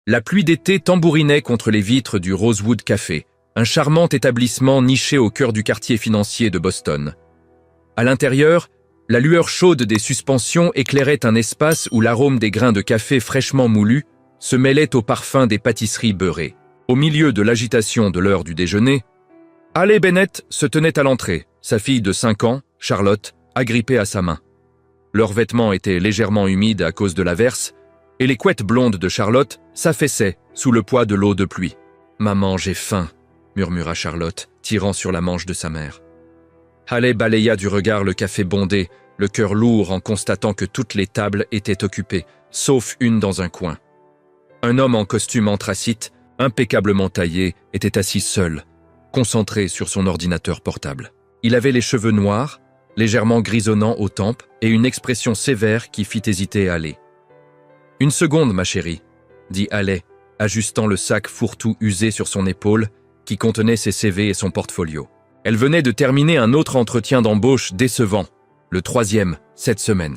La pluie d'été tambourinait contre les vitres du Rosewood Café, un charmant établissement niché au cœur du quartier financier de Boston. À l'intérieur, la lueur chaude des suspensions éclairait un espace où l'arôme des grains de café fraîchement moulus se mêlait au parfum des pâtisseries beurrées. Au milieu de l'agitation de l'heure du déjeuner, Haley Bennett se tenait à l'entrée, sa fille de 5 ans, Charlotte, agrippée à sa main. Leurs vêtements étaient légèrement humides à cause de l'averse, et les couettes blondes de Charlotte s'affaissaient sous le poids de l'eau de pluie. « Maman, j'ai faim », murmura Charlotte, tirant sur la manche de sa mère. Haley balaya du regard le café bondé, le cœur lourd en constatant que toutes les tables étaient occupées, sauf une dans un coin. Un homme en costume anthracite, impeccablement taillé, était assis seul, concentré sur son ordinateur portable. Il avait les cheveux noirs, légèrement grisonnants aux tempes, et une expression sévère qui fit hésiter Haley. « Une seconde, ma chérie, » dit Haley, ajustant le sac fourre-tout usé sur son épaule qui contenait ses CV et son portfolio. Elle venait de terminer un autre entretien d'embauche décevant, le 3e, cette semaine.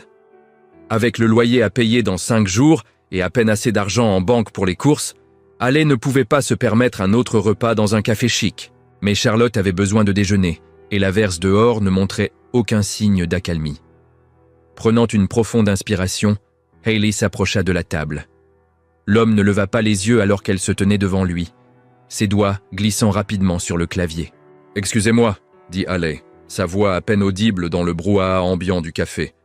Avec le loyer à payer dans 5 jours et à peine assez d'argent en banque pour les courses, Haley ne pouvait pas se permettre un autre repas dans un café chic. Mais Charlotte avait besoin de déjeuner, et l'averse dehors ne montrait aucun signe d'accalmie. Prenant une profonde inspiration, Haley s'approcha de la table. L'homme ne leva pas les yeux alors qu'elle se tenait devant lui, ses doigts glissant rapidement sur le clavier. « Excusez-moi, » dit Haley, sa voix à peine audible dans le brouhaha ambiant du café.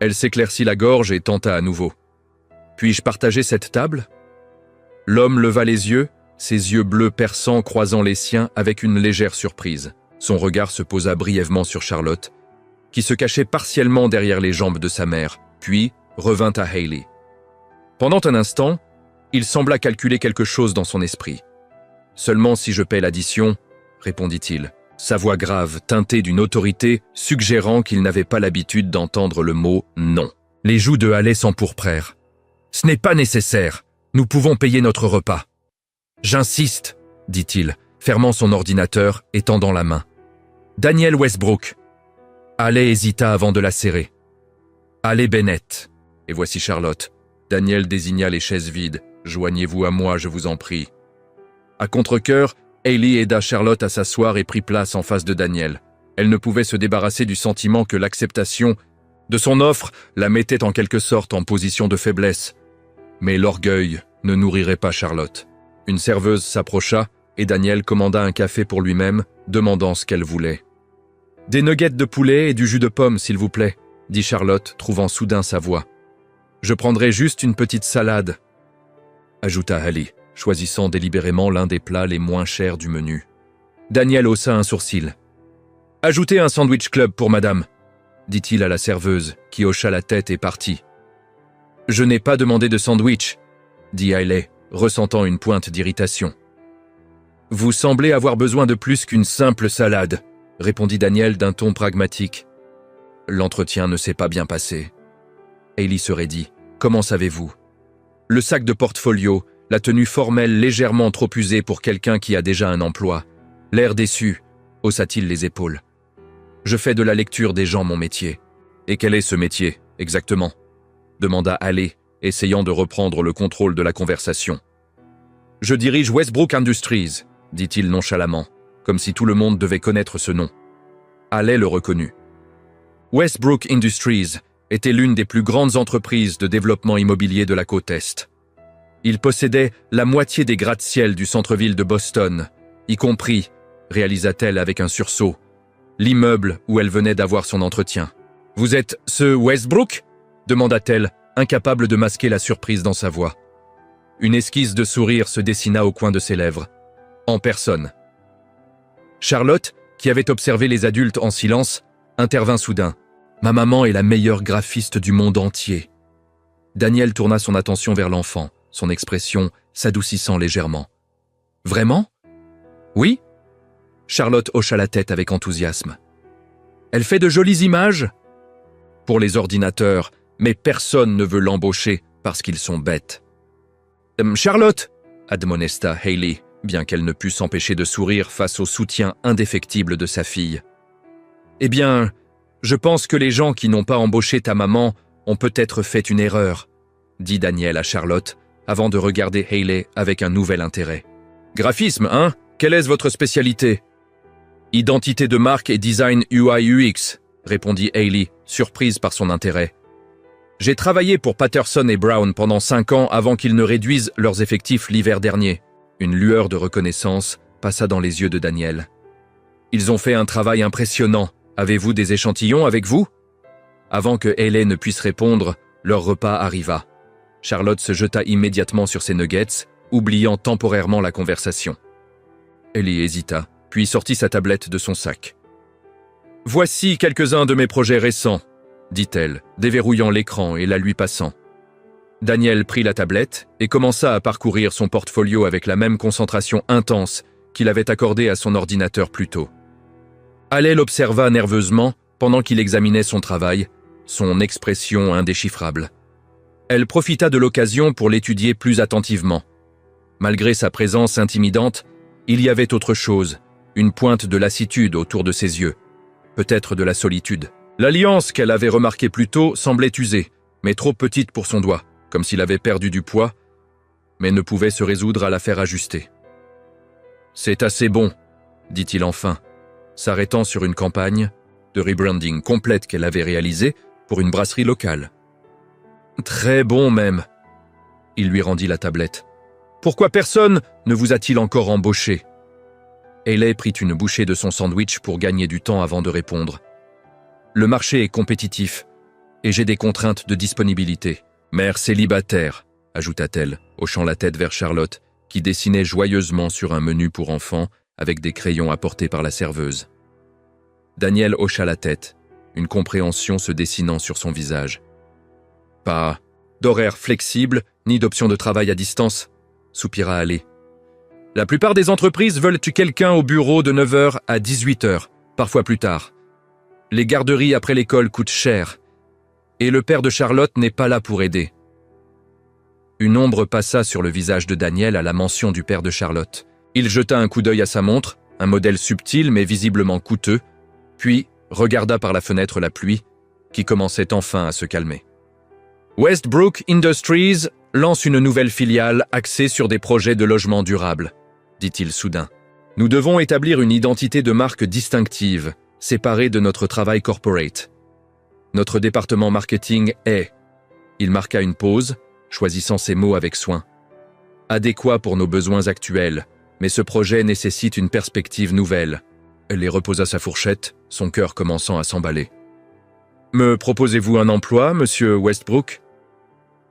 Elle s'éclaircit la gorge et tenta à nouveau. « Puis-je partager cette table ?» L'homme leva les yeux, ses yeux bleus perçants croisant les siens avec une légère surprise. Son regard se posa brièvement sur Charlotte, qui se cachait partiellement derrière les jambes de sa mère, puis revint à Haley. Pendant un instant, il sembla calculer quelque chose dans son esprit. « Seulement si je paie l'addition, » répondit-il, sa voix grave teintée d'une autorité suggérant qu'il n'avait pas l'habitude d'entendre le mot « non ». Les joues de Haley s'empourprèrent. « Ce n'est pas nécessaire, nous pouvons payer notre repas. »« J'insiste, » dit-il, fermant son ordinateur et tendant la main. « Daniel Westbrook. » Haley hésita avant de la serrer. « Haley Bennett. » Et voici Charlotte. Daniel désigna les chaises vides. « Joignez-vous à moi, je vous en prie. » À contre-cœur, Haley aida Charlotte à s'asseoir et prit place en face de Daniel. Elle ne pouvait se débarrasser du sentiment que l'acceptation de son offre la mettait en quelque sorte en position de faiblesse. Mais l'orgueil ne nourrirait pas Charlotte. Une serveuse s'approcha et Daniel commanda un café pour lui-même, demandant ce qu'elle voulait. « Des nuggets de poulet et du jus de pomme, s'il vous plaît, » dit Charlotte, trouvant soudain sa voix. « Je prendrai juste une petite salade, » ajouta Haley, choisissant délibérément l'un des plats les moins chers du menu. Daniel haussa un sourcil. « Ajoutez un sandwich club pour madame, » dit-il à la serveuse, qui hocha la tête et partit. « Je n'ai pas demandé de sandwich, » dit Haley, ressentant une pointe d'irritation. « Vous semblez avoir besoin de plus qu'une simple salade, » répondit Daniel d'un ton pragmatique. « L'entretien ne s'est pas bien passé. » Haley se raidit. « Comment savez-vous » Le sac de portfolio, la tenue formelle légèrement trop usée pour quelqu'un qui a déjà un emploi. L'air déçu, haussa-t-il les épaules. « Je fais de la lecture des gens mon métier. »« Et quel est ce métier, exactement ?» demanda Haley, essayant de reprendre le contrôle de la conversation. « Je dirige Westbrook Industries, » dit-il nonchalamment, comme si tout le monde devait connaître ce nom. Haley le reconnut. Westbrook Industries était l'une des plus grandes entreprises de développement immobilier de la côte Est. Il possédait la moitié des gratte-ciel du centre-ville de Boston, y compris, réalisa-t-elle avec un sursaut, l'immeuble où elle venait d'avoir son entretien. « Vous êtes ce Westbrook ?» demanda-t-elle, incapable de masquer la surprise dans sa voix. Une esquisse de sourire se dessina au coin de ses lèvres. En personne. Charlotte, qui avait observé les adultes en silence, intervint soudain. « Ma maman est la meilleure graphiste du monde entier. » Daniel tourna son attention vers l'enfant, son expression s'adoucissant légèrement. « Vraiment ? Oui ?» Charlotte hocha la tête avec enthousiasme. « Elle fait de jolies images ?» Pour les ordinateurs, mais personne ne veut l'embaucher parce qu'ils sont bêtes. « Charlotte !» admonesta Haley, bien qu'elle ne pût s'empêcher de sourire face au soutien indéfectible de sa fille. « Eh bien, je pense que les gens qui n'ont pas embauché ta maman ont peut-être fait une erreur, » dit Daniel à Charlotte, avant de regarder Hayley avec un nouvel intérêt. « Graphisme, hein? Quelle est votre spécialité ?»« Identité de marque et design UI/UX », répondit Hayley, surprise par son intérêt. « J'ai travaillé pour Patterson et Brown pendant 5 ans avant qu'ils ne réduisent leurs effectifs l'hiver dernier. » Une lueur de reconnaissance passa dans les yeux de Daniel. « Ils ont fait un travail impressionnant. Avez-vous des échantillons avec vous ?» Avant que Hayley ne puisse répondre, leur repas arriva. Charlotte se jeta immédiatement sur ses nuggets, oubliant temporairement la conversation. Ellie hésita, puis sortit sa tablette de son sac. « Voici quelques-uns de mes projets récents, » dit-elle, déverrouillant l'écran et la lui passant. Daniel prit la tablette et commença à parcourir son portfolio avec la même concentration intense qu'il avait accordée à son ordinateur plus tôt. Hayley l'observa nerveusement pendant qu'il examinait son travail, son expression indéchiffrable. Elle profita de l'occasion pour l'étudier plus attentivement. Malgré sa présence intimidante, il y avait autre chose, une pointe de lassitude autour de ses yeux, peut-être de la solitude. L'alliance qu'elle avait remarquée plus tôt semblait usée, mais trop petite pour son doigt, comme s'il avait perdu du poids, mais ne pouvait se résoudre à la faire ajuster. « C'est assez bon, » dit-il enfin, s'arrêtant sur une campagne de rebranding complète qu'elle avait réalisée pour une brasserie locale. « Très bon même. » Il lui rendit la tablette. « Pourquoi personne ne vous a-t-il encore embauché ?» Hayley prit une bouchée de son sandwich pour gagner du temps avant de répondre. « Le marché est compétitif et j'ai des contraintes de disponibilité. Mère célibataire, » ajouta-t-elle, hochant la tête vers Charlotte, qui dessinait joyeusement sur un menu pour enfants avec des crayons apportés par la serveuse. Daniel hocha la tête, une compréhension se dessinant sur son visage. « Pas d'horaire flexible, ni d'option de travail à distance », soupira Hayley. « La plupart des entreprises veulent quelqu'un au bureau de 9h à 18h, parfois plus tard. Les garderies après l'école coûtent cher, et le père de Charlotte n'est pas là pour aider. » Une ombre passa sur le visage de Daniel à la mention du père de Charlotte. Il jeta un coup d'œil à sa montre, un modèle subtil mais visiblement coûteux, puis regarda par la fenêtre la pluie, qui commençait enfin à se calmer. Westbrook Industries lance une nouvelle filiale axée sur des projets de logement durable, dit-il soudain. Nous devons établir une identité de marque distinctive, séparée de notre travail corporate. Notre département marketing est, il marqua une pause, choisissant ses mots avec soin, adéquat pour nos besoins actuels, mais ce projet nécessite une perspective nouvelle. Elle les reposa sa fourchette, son cœur commençant à s'emballer. « Me proposez-vous un emploi, monsieur Westbrook ?»«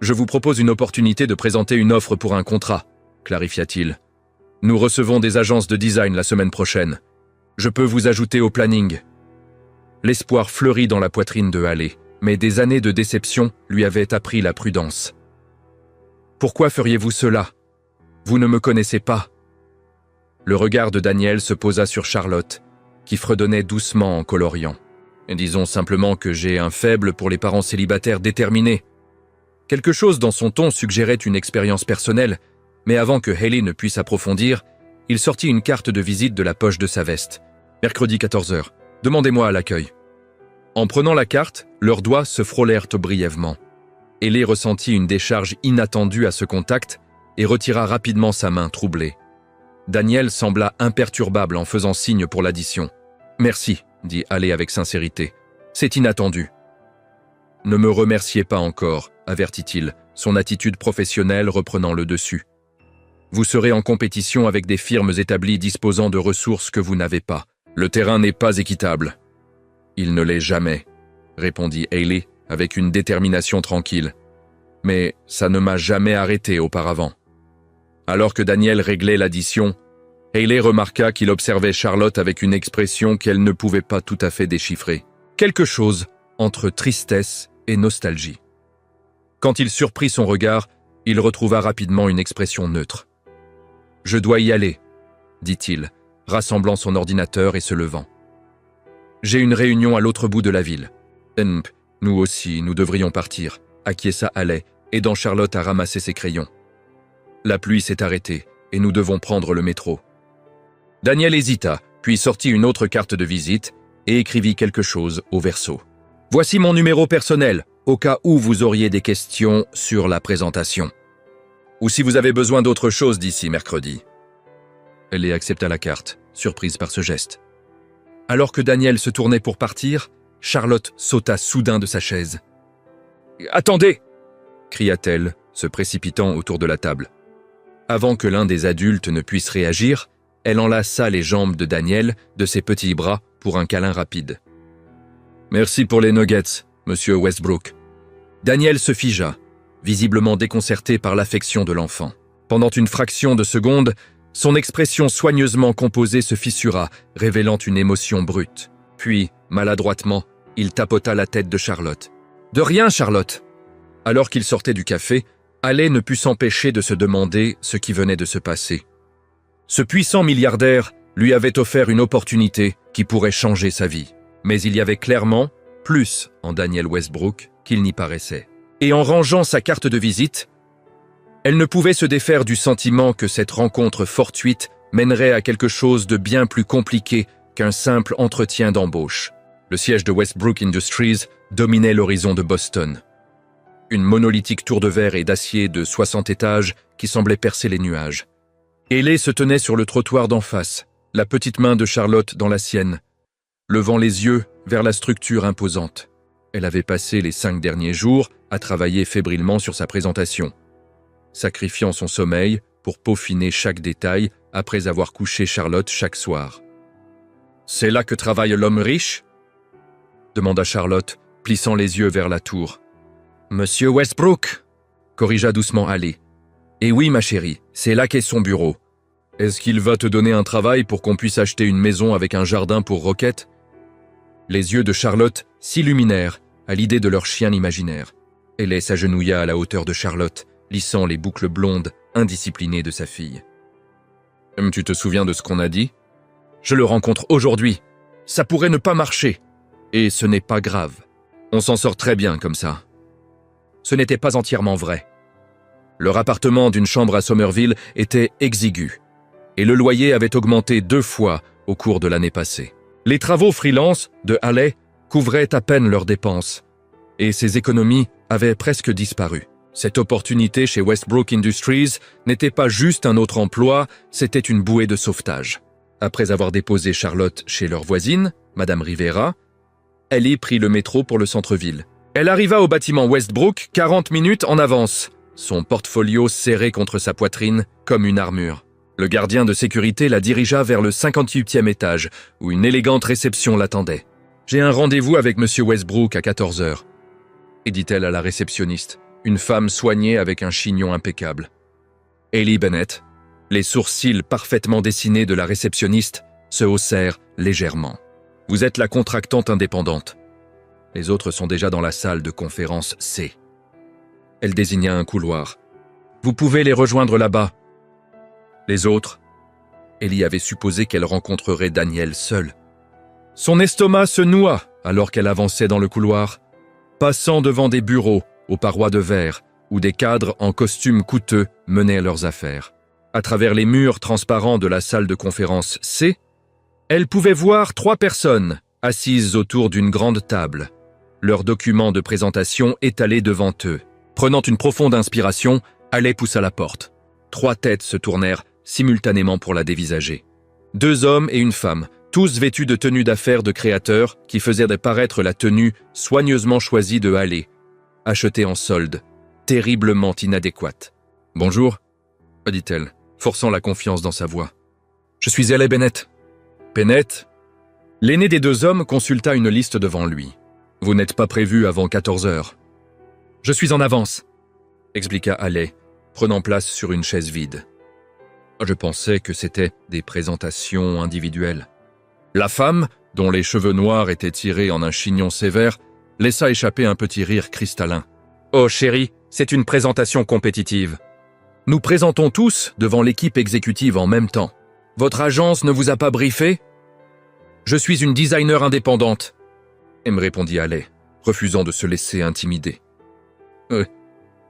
Je vous propose une opportunité de présenter une offre pour un contrat, » clarifia-t-il. « Nous recevons des agences de design la semaine prochaine. Je peux vous ajouter au planning. » L'espoir fleurit dans la poitrine de Hayley, mais des années de déception lui avaient appris la prudence. « Pourquoi feriez-vous cela? Vous ne me connaissez pas. » Le regard de Daniel se posa sur Charlotte, qui fredonnait doucement en coloriant. « Disons simplement que j'ai un faible pour les parents célibataires déterminés. » Quelque chose dans son ton suggérait une expérience personnelle, mais avant que Hayley ne puisse approfondir, il sortit une carte de visite de la poche de sa veste. « Mercredi 14h. Demandez-moi à l'accueil. » En prenant la carte, leurs doigts se frôlèrent brièvement. Hayley ressentit une décharge inattendue à ce contact et retira rapidement sa main troublée. Daniel sembla imperturbable en faisant signe pour l'addition. « Merci, » dit Hayley avec sincérité. « C'est inattendu. »« Ne me remerciez pas encore, » avertit-il, son attitude professionnelle reprenant le dessus. « Vous serez en compétition avec des firmes établies disposant de ressources que vous n'avez pas. Le terrain n'est pas équitable. »« Il ne l'est jamais, » répondit Hayley avec une détermination tranquille. « Mais ça ne m'a jamais arrêté auparavant. » Alors que Daniel réglait l'addition, Hayley remarqua qu'il observait Charlotte avec une expression qu'elle ne pouvait pas tout à fait déchiffrer. Quelque chose entre tristesse et nostalgie. Quand il surprit son regard, il retrouva rapidement une expression neutre. « Je dois y aller, » dit-il, rassemblant son ordinateur et se levant. « J'ai une réunion à l'autre bout de la ville. »« Nous aussi, nous devrions partir, » acquiesça Hayley, aidant Charlotte à ramasser ses crayons. La pluie s'est arrêtée et nous devons prendre le métro. Daniel hésita, puis sortit une autre carte de visite et écrivit quelque chose au verso. « Voici mon numéro personnel, au cas où vous auriez des questions sur la présentation. » Ou si vous avez besoin d'autre chose d'ici mercredi. » Ellie accepta la carte, surprise par ce geste. Alors que Daniel se tournait pour partir, Charlotte sauta soudain de sa chaise. « Attendez !» cria-t-elle, se précipitant autour de la table. Avant que l'un des adultes ne puisse réagir, elle enlaça les jambes de Daniel de ses petits bras pour un câlin rapide. « Merci pour les nuggets, monsieur Westbrook. » Daniel se figea, visiblement déconcerté par l'affection de l'enfant. Pendant une fraction de seconde, son expression soigneusement composée se fissura, révélant une émotion brute. Puis, maladroitement, il tapota la tête de Charlotte. « De rien, Charlotte !» Alors qu'il sortait du café, Haley ne put s'empêcher de se demander ce qui venait de se passer. Ce puissant milliardaire lui avait offert une opportunité qui pourrait changer sa vie. Mais il y avait clairement plus en Daniel Westbrook qu'il n'y paraissait. Et en rangeant sa carte de visite, elle ne pouvait se défaire du sentiment que cette rencontre fortuite mènerait à quelque chose de bien plus compliqué qu'un simple entretien d'embauche. Le siège de Westbrook Industries dominait l'horizon de Boston. Une monolithique tour de verre et d'acier de 60 étages qui semblait percer les nuages. Haley se tenait sur le trottoir d'en face, la petite main de Charlotte dans la sienne, levant les yeux vers la structure imposante. Elle avait passé les 5 derniers jours à travailler fébrilement sur sa présentation, sacrifiant son sommeil pour peaufiner chaque détail après avoir couché Charlotte chaque soir. « C'est là que travaille l'homme riche ?» demanda Charlotte, plissant les yeux vers la tour. « Monsieur Westbrook !» corrigea doucement Haley. « Et oui, ma chérie, c'est là qu'est son bureau. Est-ce qu'il va te donner un travail pour qu'on puisse acheter une maison avec un jardin pour Roquette ?» Les yeux de Charlotte s'illuminèrent à l'idée de leur chien imaginaire. Haley s'agenouilla à la hauteur de Charlotte, lissant les boucles blondes indisciplinées de sa fille. « Tu te souviens de ce qu'on a dit ? Je le rencontre aujourd'hui. Ça pourrait ne pas marcher. Et ce n'est pas grave. On s'en sort très bien comme ça. » Ce n'était pas entièrement vrai. Leur appartement d'une chambre à Somerville était exigu, et le loyer avait augmenté 2 fois au cours de l'année passée. Les travaux freelance de Haley couvraient à peine leurs dépenses, et ses économies avaient presque disparu. Cette opportunité chez Westbrook Industries n'était pas juste un autre emploi, c'était une bouée de sauvetage. Après avoir déposé Charlotte chez leur voisine, Madame Rivera, Haley prit le métro pour le centre-ville. Elle arriva au bâtiment Westbrook 40 minutes en avance, son portfolio serré contre sa poitrine comme une armure. Le gardien de sécurité la dirigea vers le 58e étage, où une élégante réception l'attendait. « J'ai un rendez-vous avec Monsieur Westbrook à 14h, » dit-elle à la réceptionniste, une femme soignée avec un chignon impeccable. Haley Bennett, les sourcils parfaitement dessinés de la réceptionniste, se haussèrent légèrement. « Vous êtes la contractante indépendante. Les autres sont déjà dans la salle de conférence C. » Elle désigna un couloir. « Vous pouvez les rejoindre là-bas. » Les autres, Haley avait supposé qu'elle rencontrerait Daniel seule. Son estomac se noua alors qu'elle avançait dans le couloir, passant devant des bureaux aux parois de verre où des cadres en costumes coûteux menaient leurs affaires. À travers les murs transparents de la salle de conférence C, elle pouvait voir 3 personnes assises autour d'une grande table, leurs documents de présentation étalés devant eux. Prenant une profonde inspiration, Haley poussa la porte. 3 têtes se tournèrent simultanément pour la dévisager. 2 hommes et une femme, tous vêtus de tenues d'affaires de créateurs qui faisaient paraître la tenue soigneusement choisie de Haley, achetée en solde, terriblement inadéquate. « Bonjour », dit-elle, forçant la confiance dans sa voix. « Je suis Haley Bennett. » « Bennett ?» L'aîné des 2 hommes consulta une liste devant lui. « Vous n'êtes pas prévu avant 14h. »« Je suis en avance, » expliqua Haley, prenant place sur une chaise vide. « Je pensais que c'était des présentations individuelles. » La femme, dont les cheveux noirs étaient tirés en un chignon sévère, laissa échapper un petit rire cristallin. « Oh chérie, c'est une présentation compétitive. Nous présentons tous devant l'équipe exécutive en même temps. Votre agence ne vous a pas briefé ? Je suis une designer indépendante, » me répondit Haley, refusant de se laisser intimider.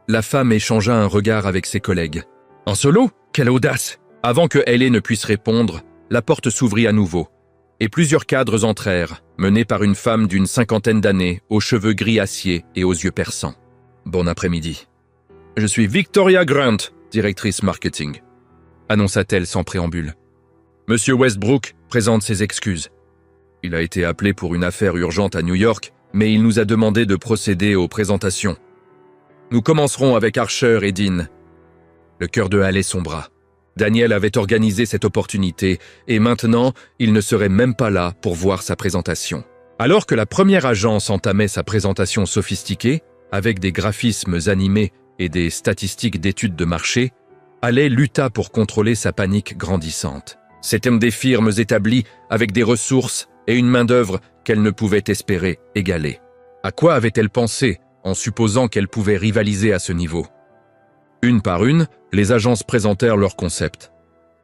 La femme échangea un regard avec ses collègues. « En solo ? Quelle audace !» Avant que Haley ne puisse répondre, la porte s'ouvrit à nouveau, et plusieurs cadres entrèrent, menés par une femme d'une 50aine d'années, aux cheveux gris acier et aux yeux perçants. « Bon après-midi. Je suis Victoria Grant, directrice marketing, annonça-t-elle sans préambule. Monsieur Westbrook présente ses excuses. Il a été appelé pour une affaire urgente à New York, mais il nous a demandé de procéder aux présentations. Nous commencerons avec Archer et Dean. Le cœur de Haley sombra. Daniel avait organisé cette opportunité et maintenant, il ne serait même pas là pour voir sa présentation. Alors que la première agence entamait sa présentation sophistiquée, avec des graphismes animés et des statistiques d'études de marché, Haley lutta pour contrôler sa panique grandissante. C'était des firmes établies avec des ressources et une main-d'œuvre qu'elle ne pouvait espérer égaler. À quoi avait-elle pensé en supposant qu'elle pouvait rivaliser à ce niveau? Une par une, les agences présentèrent leur concept.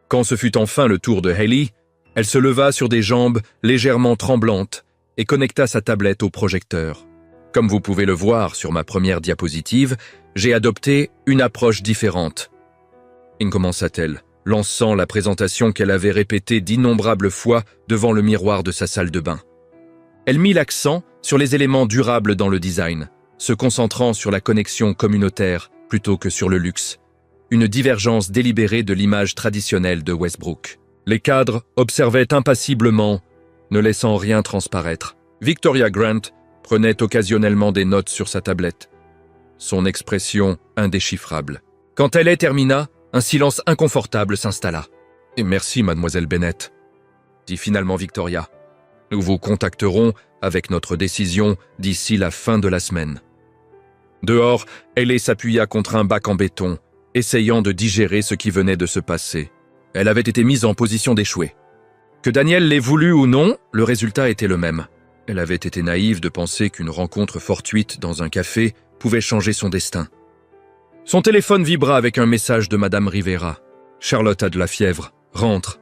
Quand ce fut enfin le tour de Haley, elle se leva sur des jambes légèrement tremblantes et connecta sa tablette au projecteur. Comme vous pouvez le voir sur ma première diapositive, j'ai adopté une approche différente. Commença-t-elle, lançant la présentation qu'elle avait répétée d'innombrables fois devant le miroir de sa salle de bain. Elle mit l'accent sur les éléments durables dans le design, se concentrant sur la connexion communautaire plutôt que sur le luxe. Une divergence délibérée de l'image traditionnelle de Westbrook. Les cadres observaient impassiblement, ne laissant rien transparaître. Victoria Grant prenait occasionnellement des notes sur sa tablette. Son expression indéchiffrable. Quand Haley termina, un silence inconfortable s'installa. « Et merci, mademoiselle Bennett », dit finalement Victoria. « Nous vous contacterons avec notre décision d'ici la fin de la semaine. » Dehors, Haley s'appuya contre un bac en béton, essayant de digérer ce qui venait de se passer. Elle avait été mise en position d'échouer. Que Daniel l'ait voulu ou non, le résultat était le même. Elle avait été naïve de penser qu'une rencontre fortuite dans un café pouvait changer son destin. Son téléphone vibra avec un message de Madame Rivera. « Charlotte a de la fièvre, rentre. »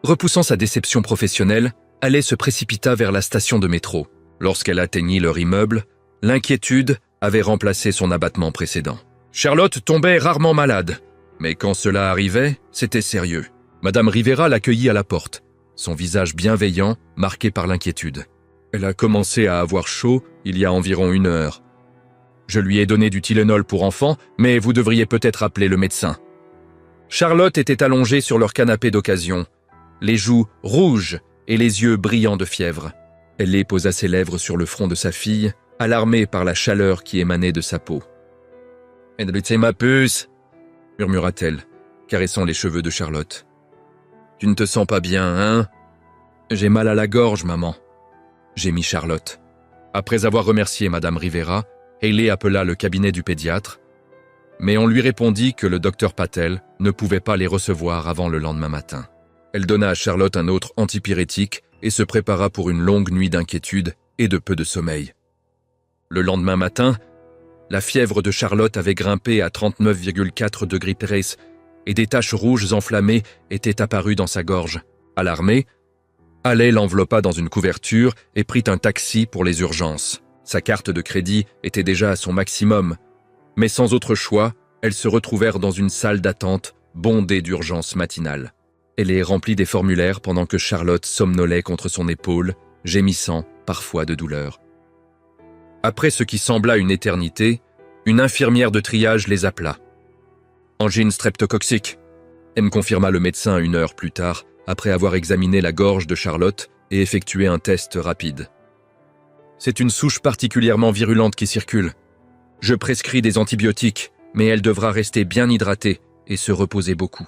Repoussant sa déception professionnelle, Haley se précipita vers la station de métro. Lorsqu'elle atteignit leur immeuble, l'inquiétude avait remplacé son abattement précédent. Charlotte tombait rarement malade, mais quand cela arrivait, c'était sérieux. Madame Rivera l'accueillit à la porte, son visage bienveillant marqué par l'inquiétude. Elle a commencé à avoir chaud il y a environ 1 heure. Je lui ai donné du Tylenol pour enfants, mais vous devriez peut-être appeler le médecin. Charlotte était allongée sur leur canapé d'occasion, les joues rouges et les yeux brillants de fièvre. Elle les posa ses lèvres sur le front de sa fille, alarmée par la chaleur qui émanait de sa peau. « C'est ma puce !» murmura-t-elle, caressant les cheveux de Charlotte. « Tu ne te sens pas bien, hein ?»« J'ai mal à la gorge, maman. » gémit Charlotte. Après avoir remercié Madame Rivera, Haley appela le cabinet du pédiatre, mais on lui répondit que le docteur Patel ne pouvait pas les recevoir avant le lendemain matin. Elle donna à Charlotte un autre antipyrétique et se prépara pour une longue nuit d'inquiétude et de peu de sommeil. Le lendemain matin, la fièvre de Charlotte avait grimpé à 39,4 degrés Celsius et des taches rouges enflammées étaient apparues dans sa gorge. Alarmée, Haley l'enveloppa dans une couverture et prit un taxi pour les urgences. Sa carte de crédit était déjà à son maximum, mais sans autre choix, elles se retrouvèrent dans une salle d'attente bondée d'urgences matinales. Elle remplit des formulaires pendant que Charlotte somnolait contre son épaule, gémissant parfois de douleur. Après ce qui sembla une éternité, une infirmière de triage les appela. « Angine streptococcique », me confirma le médecin 1 heure plus tard, après avoir examiné la gorge de Charlotte et effectué un test rapide. « C'est une souche particulièrement virulente qui circule. Je prescris des antibiotiques, mais elle devra rester bien hydratée et se reposer beaucoup. »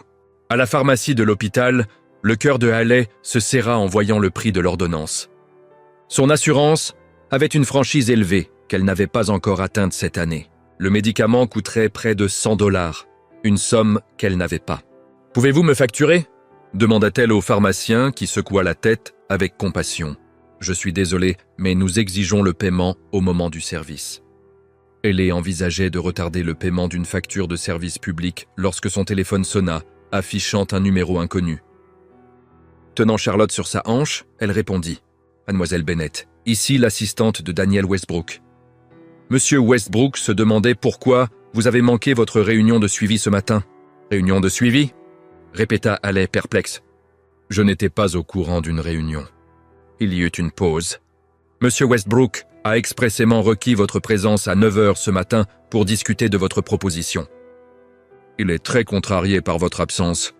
À la pharmacie de l'hôpital, le cœur de Haley se serra en voyant le prix de l'ordonnance. Son assurance avait une franchise élevée qu'elle n'avait pas encore atteinte cette année. Le médicament coûterait près de $100, une somme qu'elle n'avait pas. « Pouvez-vous me facturer ?» demanda-t-elle au pharmacien qui secoua la tête avec compassion. « Je suis désolé, mais nous exigeons le paiement au moment du service. » Elle envisageait de retarder le paiement d'une facture de service public lorsque son téléphone sonna, affichant un numéro inconnu. Tenant Charlotte sur sa hanche, elle répondit. « Mademoiselle Bennett, ici l'assistante de Daniel Westbrook. Monsieur Westbrook se demandait pourquoi vous avez manqué votre réunion de suivi ce matin. »« Réunion de suivi ?» répéta Haley perplexe. « Je n'étais pas au courant d'une réunion. Il y eut une pause. Monsieur Westbrook a expressément requis votre présence à 9 heures ce matin pour discuter de votre proposition. » Il est très contrarié par votre absence.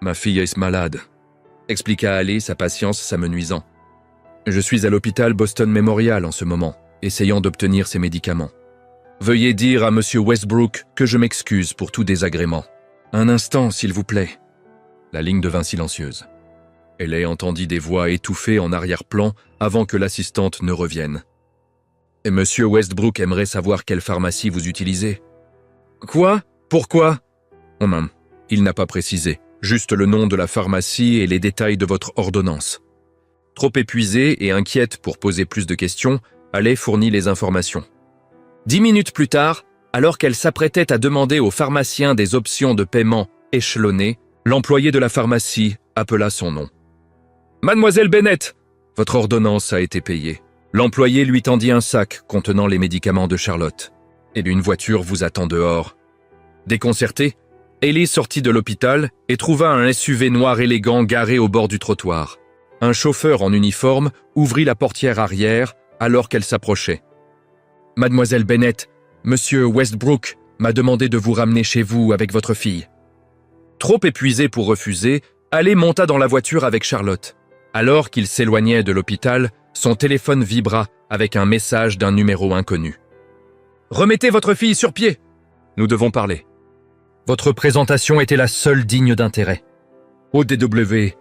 Ma fille est malade, expliqua Haley, sa patience s'amenuisant. Je suis à l'hôpital Boston Memorial en ce moment, essayant d'obtenir ses médicaments. Veuillez dire à M. Westbrook que je m'excuse pour tout désagrément. Un instant, s'il vous plaît. La ligne devint silencieuse. Haley entendit des voix étouffées en arrière-plan avant que l'assistante ne revienne. « Et M. Westbrook aimerait savoir quelle pharmacie vous utilisez. »« Quoi? Pourquoi ?» Il n'a pas précisé, juste le nom de la pharmacie et les détails de votre ordonnance. Trop épuisée et inquiète pour poser plus de questions, Haley fournit les informations. 10 minutes plus tard, alors qu'elle s'apprêtait à demander au pharmacien des options de paiement échelonnées, l'employé de la pharmacie appela son nom. « Mademoiselle Bennett, votre ordonnance a été payée. » L'employé lui tendit un sac contenant les médicaments de Charlotte. « Et une voiture vous attend dehors. » Déconcertée, Haley sortit de l'hôpital et trouva un SUV noir élégant garé au bord du trottoir. Un chauffeur en uniforme ouvrit la portière arrière alors qu'elle s'approchait. « Mademoiselle Bennett, Monsieur Westbrook m'a demandé de vous ramener chez vous avec votre fille. » Trop épuisé pour refuser, Haley monta dans la voiture avec Charlotte. Alors qu'il s'éloignait de l'hôpital, son téléphone vibra avec un message d'un numéro inconnu. « Remettez votre fille sur pied. Nous devons parler. Votre présentation était la seule digne d'intérêt. ODW. »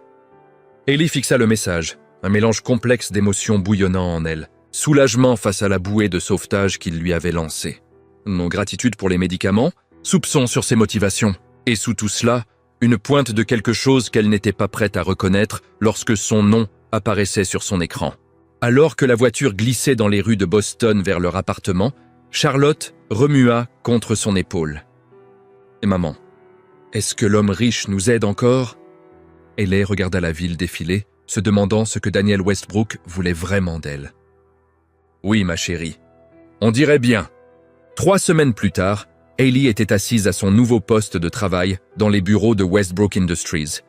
Haley fixa le message, un mélange complexe d'émotions bouillonnant en elle. Soulagement face à la bouée de sauvetage qu'il lui avait lancée. Non, gratitude pour les médicaments, soupçon sur ses motivations. Et sous tout cela, une pointe de quelque chose qu'elle n'était pas prête à reconnaître lorsque son nom apparaissait sur son écran. Alors que la voiture glissait dans les rues de Boston vers leur appartement, Charlotte remua contre son épaule. « Et maman, est-ce que l'homme riche nous aide encore ?» Haley regarda la ville défiler, se demandant ce que Daniel Westbrook voulait vraiment d'elle. « Oui, ma chérie. On dirait bien. » 3 semaines plus tard, Haley était assise à son nouveau poste de travail dans les bureaux de Westbrook Industries,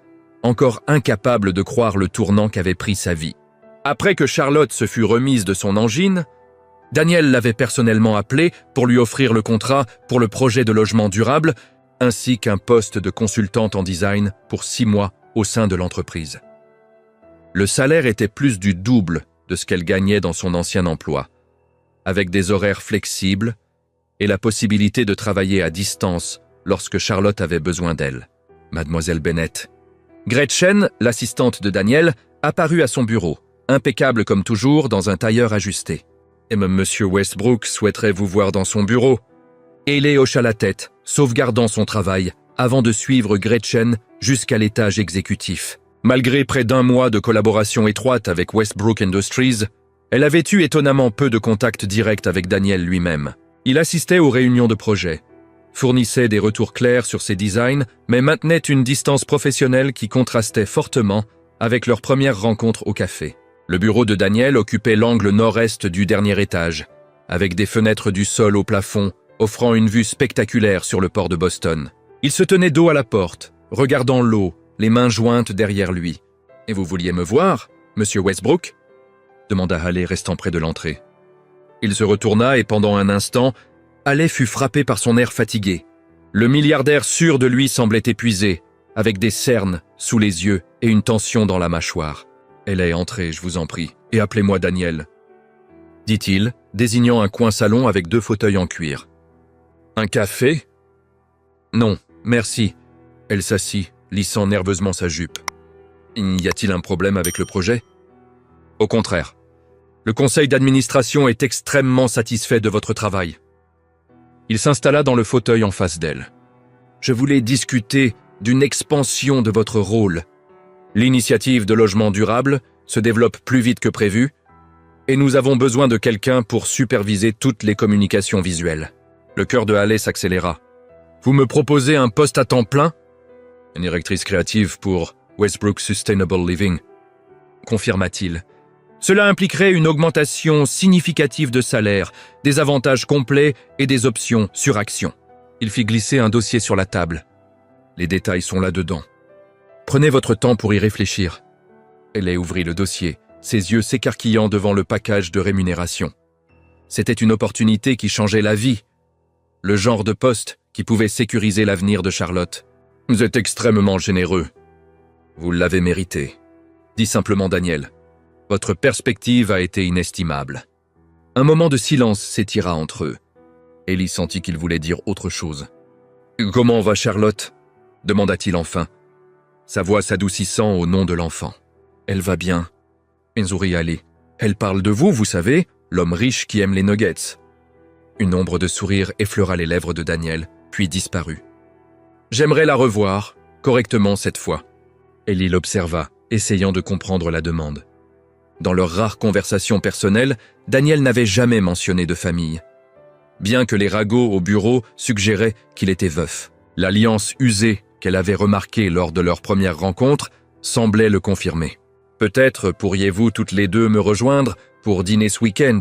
encore incapable de croire le tournant qu'avait pris sa vie. Après que Charlotte se fut remise de son angine, Daniel l'avait personnellement appelée pour lui offrir le contrat pour le projet de logement durable, ainsi qu'un poste de consultante en design pour 6 mois au sein de l'entreprise. Le salaire était plus du double de ce qu'elle gagnait dans son ancien emploi, avec des horaires flexibles et la possibilité de travailler à distance lorsque Charlotte avait besoin d'elle. Mademoiselle Bennett. Gretchen, l'assistante de Daniel, apparut à son bureau, impeccable comme toujours dans un tailleur ajusté. « Et même Monsieur Westbrook souhaiterait vous voir dans son bureau. » Haley hocha la tête, sauvegardant son travail, avant de suivre Gretchen jusqu'à l'étage exécutif. Malgré près d'1 mois de collaboration étroite avec Westbrook Industries, elle avait eu étonnamment peu de contact direct avec Daniel lui-même. Il assistait aux réunions de projet, fournissait des retours clairs sur ses designs, mais maintenait une distance professionnelle qui contrastait fortement avec leur première rencontre au café. Le bureau de Daniel occupait l'angle nord-est du dernier étage, avec des fenêtres du sol au plafond, offrant une vue spectaculaire sur le port de Boston. Il se tenait dos à la porte, regardant l'eau, les mains jointes derrière lui. « Et vous vouliez me voir, Monsieur Westbrook ?» demanda Haley restant près de l'entrée. Il se retourna et pendant un instant, Haley fut frappé par son air fatigué. Le milliardaire sûr de lui semblait épuisé, avec des cernes sous les yeux et une tension dans la mâchoire. « Elle est entrée, je vous en prie, et appelez-moi Daniel, » dit-il, désignant un coin salon avec 2 fauteuils en cuir. « Un café ?»« Non, merci. » Elle s'assit, lissant nerveusement sa jupe. « Y a-t-il un problème avec le projet ?»« Au contraire. Le conseil d'administration est extrêmement satisfait de votre travail. » Il s'installa dans le fauteuil en face d'elle. « Je voulais discuter d'une expansion de votre rôle. L'initiative de logement durable se développe plus vite que prévu et nous avons besoin de quelqu'un pour superviser toutes les communications visuelles. » Le cœur de Haley s'accéléra. « Vous me proposez un poste à temps plein ?»« Une directrice créative pour Westbrook Sustainable Living, » confirma-t-il. « Cela impliquerait une augmentation significative de salaire, des avantages complets et des options sur action. » Il fit glisser un dossier sur la table. « Les détails sont là-dedans. Prenez votre temps pour y réfléchir. » Haley ouvrit le dossier, ses yeux s'écarquillant devant le package de rémunération. C'était une opportunité qui changeait la vie. le genre de poste qui pouvait sécuriser l'avenir de Charlotte. « Vous êtes extrêmement généreux. Vous l'avez mérité, » dit simplement Daniel. « Votre perspective a été inestimable. » Un moment de silence s'étira entre eux. Ellie sentit qu'il voulait dire autre chose. « Comment va Charlotte ?» demanda-t-il enfin, sa voix s'adoucissant au nom de l'enfant. « Elle va bien. » sourit Ali. « Elle parle de vous, vous savez, l'homme riche qui aime les nuggets. » Une ombre de sourire effleura les lèvres de Daniel, puis disparut. « J'aimerais la revoir, correctement cette fois. » Ellie l'observa, essayant de comprendre la demande. Dans leur rare conversation personnelle, Daniel n'avait jamais mentionné de famille. Bien que les ragots au bureau suggéraient qu'il était veuf. L'alliance usée qu'elle avait remarquée lors de leur première rencontre semblait le confirmer. « Peut-être pourriez-vous toutes les deux me rejoindre pour dîner ce week-end »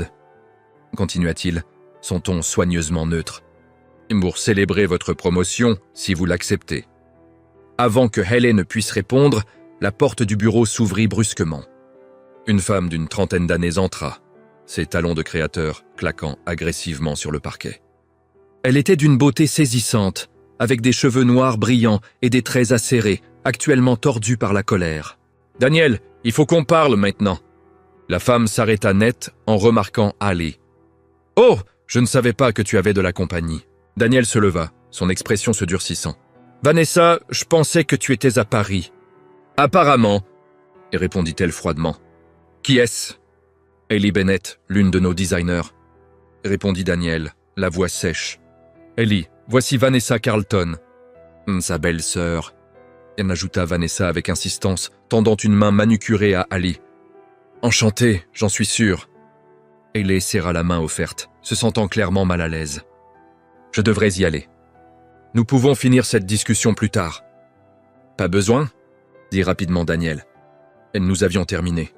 continua-t-il, son ton soigneusement neutre. « Pour célébrer votre promotion, si vous l'acceptez. » Avant que Helen ne puisse répondre, la porte du bureau s'ouvrit brusquement. Une femme d'une trentaine d'années entra, ses talons de créateur claquant agressivement sur le parquet. Elle était d'une beauté saisissante, avec des cheveux noirs brillants et des traits acérés, actuellement tordus par la colère. « Daniel, il faut qu'on parle maintenant. » La femme s'arrêta net en remarquant Ali. « Oh, je ne savais pas que tu avais de la compagnie. » Daniel se leva, son expression se durcissant. « Vanessa, je pensais que tu étais à Paris. »« Apparemment, » répondit-elle froidement. « Qui est-ce » ?»« Ellie Bennett, l'une de nos designers. » répondit Daniel, la voix sèche. « Ellie, voici Vanessa Carlton. »« Sa belle-sœur. » Elle ajouta Vanessa avec insistance, tendant une main manucurée à Ali. « Enchanté, j'en suis sûr. » Ellie serra la main offerte, se sentant clairement mal à l'aise. « Je devrais y aller. Nous pouvons finir cette discussion plus tard. »« Pas besoin ?» dit rapidement Daniel. Et nous avions terminé.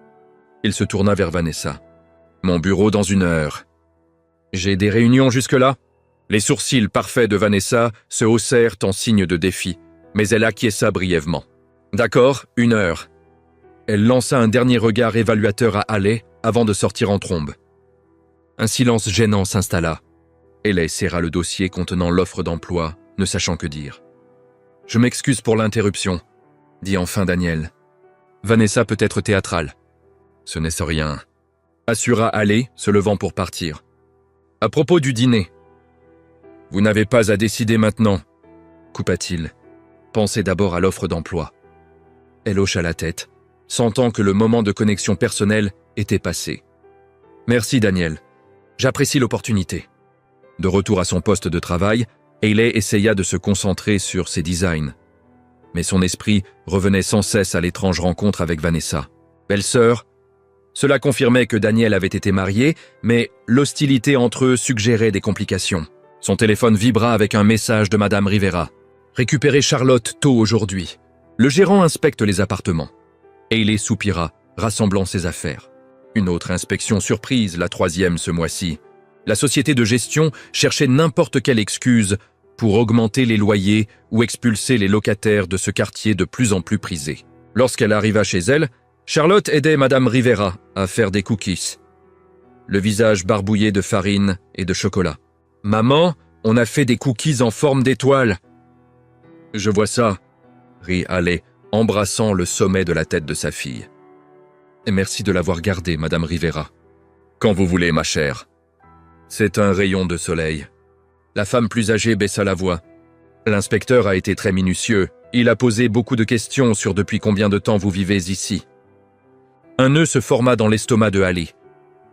Il se tourna vers Vanessa. « Mon bureau dans 1 heure. »« J'ai des réunions jusque-là ?» Les sourcils parfaits de Vanessa se haussèrent en signe de défi, mais elle acquiesça brièvement. « D'accord, 1 heure. » Elle lança un dernier regard évaluateur à Haley avant de sortir en trombe. Un silence gênant s'installa. Haley serra le dossier contenant l'offre d'emploi, ne sachant que dire. « Je m'excuse pour l'interruption, » dit enfin Daniel. « Vanessa peut être théâtrale. »« Ce n'est rien, » assura Haley, se levant pour partir. « À propos du dîner. »« Vous n'avez pas à décider maintenant, » coupa-t-il. « Pensez d'abord à l'offre d'emploi. » Elle hocha la tête, sentant que le moment de connexion personnelle était passé. « Merci Daniel, j'apprécie l'opportunité. » De retour à son poste de travail, Haley essaya de se concentrer sur ses designs. Mais son esprit revenait sans cesse à l'étrange rencontre avec Vanessa. Belle-sœur, cela confirmait que Daniel avait été marié, mais l'hostilité entre eux suggérait des complications. Son téléphone vibra avec un message de Madame Rivera. « Récupérez Charlotte tôt aujourd'hui. Le gérant inspecte les appartements. » Haley soupira, rassemblant ses affaires. Une autre inspection surprise, la 3e ce mois-ci. La société de gestion cherchait n'importe quelle excuse pour augmenter les loyers ou expulser les locataires de ce quartier de plus en plus prisé. Lorsqu'elle arriva chez elle, Charlotte aidait Madame Rivera à faire des cookies. Le visage barbouillé de farine et de chocolat. « Maman, on a fait des cookies en forme d'étoile. »« Je vois ça, » rit Haley, embrassant le sommet de la tête de sa fille. « Merci de l'avoir gardé, Madame Rivera. »« Quand vous voulez, ma chère. » C'est un rayon de soleil. La femme plus âgée baissa la voix. L'inspecteur a été très minutieux. Il a posé beaucoup de questions sur depuis combien de temps vous vivez ici. Un nœud se forma dans l'estomac de Haley.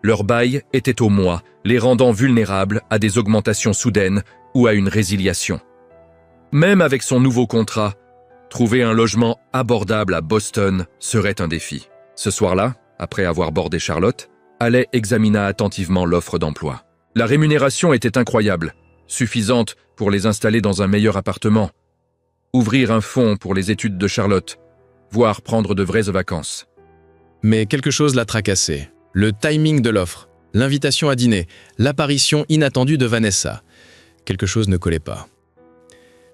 Leur bail était au mois, les rendant vulnérables à des augmentations soudaines ou à une résiliation. Même avec son nouveau contrat, trouver un logement abordable à Boston serait un défi. Ce soir-là, après avoir bordé Charlotte, Haley examina attentivement l'offre d'emploi. La rémunération était incroyable, suffisante pour les installer dans un meilleur appartement, ouvrir un fonds pour les études de Charlotte, voire prendre de vraies vacances. Mais quelque chose l'a tracassé. Le timing de l'offre, l'invitation à dîner, l'apparition inattendue de Vanessa. Quelque chose ne collait pas.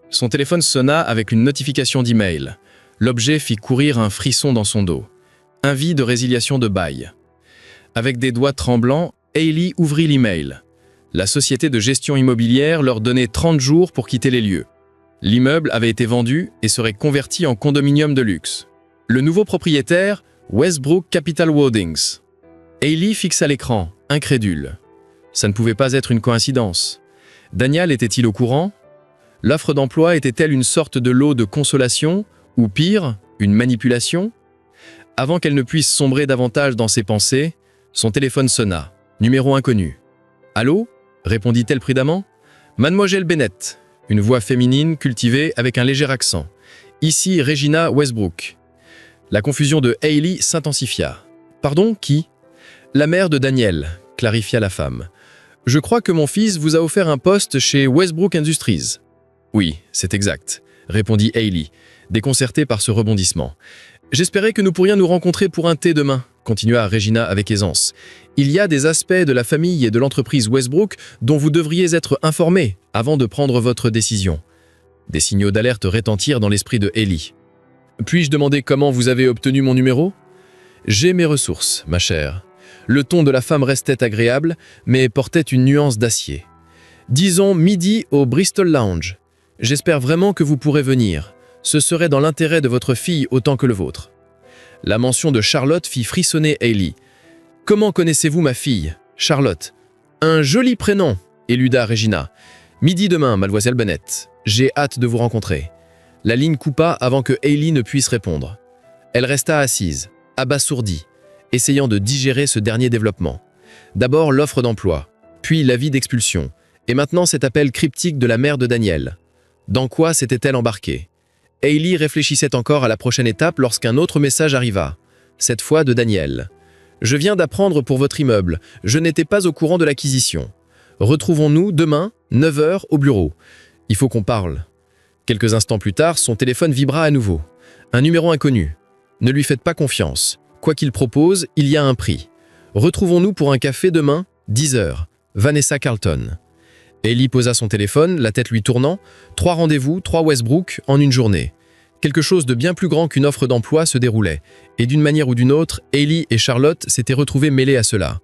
Son téléphone sonna avec une notification d'email. L'objet fit courir un frisson dans son dos. Avis de résiliation de bail. Avec des doigts tremblants, Haley ouvrit l'email. La société de gestion immobilière leur donnait 30 jours pour quitter les lieux. L'immeuble avait été vendu et serait converti en condominium de luxe. Le nouveau propriétaire, Westbrook Capital Holdings. Hailey fixa l'écran, incrédule. Ça ne pouvait pas être une coïncidence. Daniel était-il au courant? L'offre d'emploi était-elle une sorte de lot de consolation, ou pire, une manipulation? Avant qu'elle ne puisse sombrer davantage dans ses pensées, son téléphone sonna. Numéro inconnu. « Allô ?» répondit-elle prudemment. « Mademoiselle Bennett. » Une voix féminine cultivée avec un léger accent. « Ici Regina Westbrook. » La confusion de Hailey s'intensifia. « Pardon, qui ?»« La mère de Daniel, » clarifia la femme. « Je crois que mon fils vous a offert un poste chez Westbrook Industries. »« Oui, c'est exact, » répondit Hailey, déconcertée par ce rebondissement. « J'espérais que nous pourrions nous rencontrer pour un thé demain, » continua Regina avec aisance. « Il y a des aspects de la famille et de l'entreprise Westbrook dont vous devriez être informés avant de prendre votre décision. » Des signaux d'alerte retentirent dans l'esprit de Hailey. « Puis-je demander comment vous avez obtenu mon numéro ?»« J'ai mes ressources, ma chère. » Le ton de la femme restait agréable, mais portait une nuance d'acier. « Disons midi au Bristol Lounge. J'espère vraiment que vous pourrez venir. Ce serait dans l'intérêt de votre fille autant que le vôtre. » La mention de Charlotte fit frissonner Hailey. « Comment connaissez-vous ma fille, Charlotte ?»« Un joli prénom, » éluda Regina. « Midi demain, mademoiselle Bennett. J'ai hâte de vous rencontrer. » La ligne coupa avant que Hailey ne puisse répondre. Elle resta assise, abasourdie, essayant de digérer ce dernier développement. D'abord l'offre d'emploi, puis l'avis d'expulsion, et maintenant cet appel cryptique de la mère de Daniel. Dans quoi s'était-elle embarquée? Hailey réfléchissait encore à la prochaine étape lorsqu'un autre message arriva, cette fois de Daniel. « Je viens d'apprendre pour votre immeuble, je n'étais pas au courant de l'acquisition. Retrouvons-nous demain, 9 h, au bureau. Il faut qu'on parle. » Quelques instants plus tard, son téléphone vibra à nouveau. Un numéro inconnu. Ne lui faites pas confiance. Quoi qu'il propose, il y a un prix. Retrouvons-nous pour un café demain, 10 h. Vanessa Carlton. Hailey posa son téléphone, la tête lui tournant. 3 rendez-vous, 3 Westbrook en une journée. Quelque chose de bien plus grand qu'une offre d'emploi se déroulait. Et d'une manière ou d'une autre, Hailey et Charlotte s'étaient retrouvées mêlées à cela.